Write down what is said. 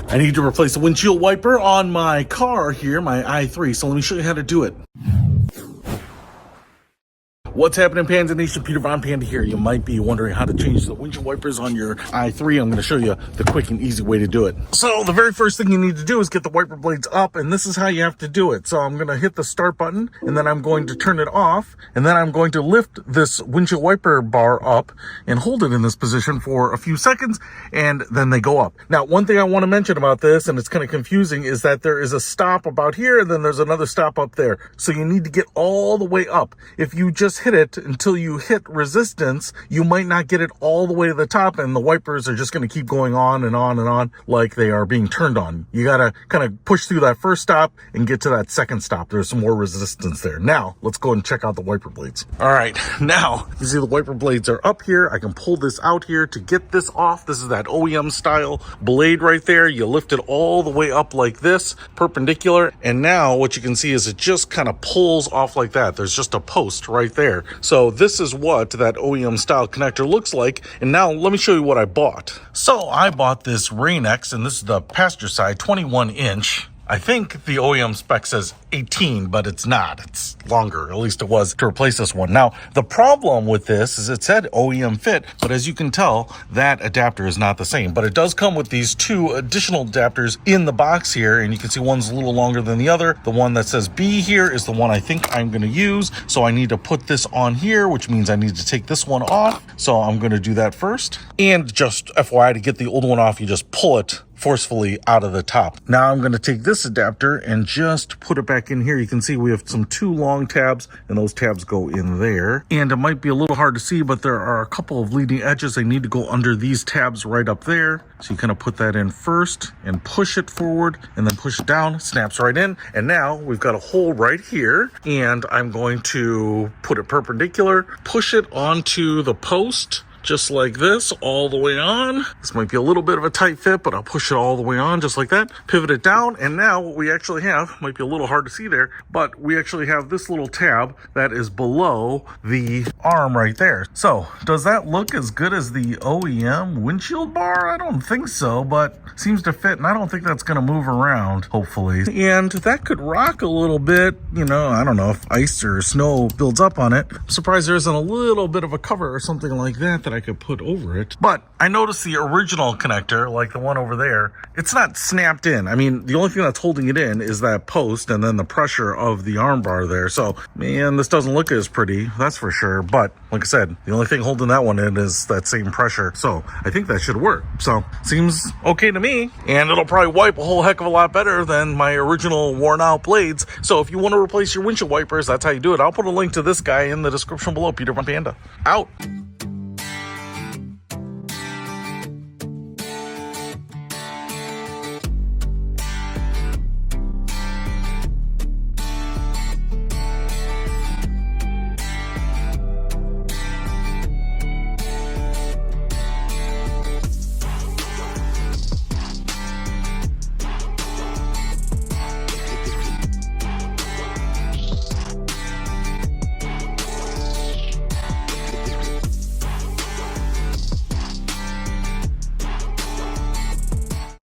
I need to replace the windshield wiper on my car here, my i3, so let me show you how to do it. What's happening, Panda Nation? Peter Von Panda here. You might be wondering how to change the windshield wipers on your i3. I'm going to show you the quick and easy way to do it. So the very first thing you need to do is get the wiper blades up, and this is how you have to do it. So I'm going to hit the start button, and then I'm going to turn it off, and then I'm going to lift this windshield wiper bar up and hold it in this position for a few seconds, and then they go up. Now, one thing I want to mention about this, and it's kind of confusing, is that there is a stop about here, and then there's another stop up there. So you need to get all the way up. If you just hit it until you hit resistance, you might not get it all the way to the top, and the wipers are just going to keep going on and on and on like they are being turned on. You got to kind of push through that first stop and get to that second stop. There's some more resistance there. Now let's go and check out the wiper blades. All right, now you see the wiper blades are up here. I can pull this out here to get this off. This is that OEM style blade right there. You lift it all the way up like this, perpendicular, and now what you can see is it just kind of pulls off like that. There's just a post right there. So this is what that OEM style connector looks like. And now let me show you what I bought. So I bought this Rain-X, and this is the passenger side 21-inch. I think the OEM spec says 18, but it's not. It's longer, at least it was to replace this one. Now, the problem with this is it said OEM fit, but as you can tell, that adapter is not the same. But it does come with these two additional adapters in the box here, and you can see one's a little longer than the other. The one that says B here is the one I think I'm going to use. So I need to put this on here, which means I need to take this one off. So I'm going to do that first. And just FYI, to get the old one off, you just pull it forcefully out of the top. Now I'm going to take this adapter and just put it back in here. You can see we have some two long tabs, and those tabs go in there. And it might be a little hard to see, but there are a couple of leading edges. They need to go under these tabs right up there. So you kind of put that in first and push it forward and then push it down, snaps right in. And now we've got a hole right here, and I'm going to put it perpendicular, push it onto the post, just like this, all the way on. This might be a little bit of a tight fit, but I'll push it all the way on just like that. Pivot it down, and now what we actually have, might be a little hard to see there, but we actually have this little tab that is below the arm right there. So, does that look as good as the OEM windshield bar? I don't think so, but seems to fit, and I don't think that's gonna move around, hopefully. And that could rock a little bit, you know, I don't know if ice or snow builds up on it. I'm surprised there isn't a little bit of a cover or something like that I could put over it. But I noticed the original connector, like the one over there, it's not snapped in. I mean, the only thing that's holding it in is that post and then the pressure of the arm bar there. So, man, this doesn't look as pretty, that's for sure. But like I said, the only thing holding that one in is that same pressure. So I think that should work. So seems okay to me. And it'll probably wipe a whole heck of a lot better than my original worn out blades. So if you want to replace your windshield wipers, that's how you do it. I'll put a link to this guy in the description below. Peter Von Panda, out.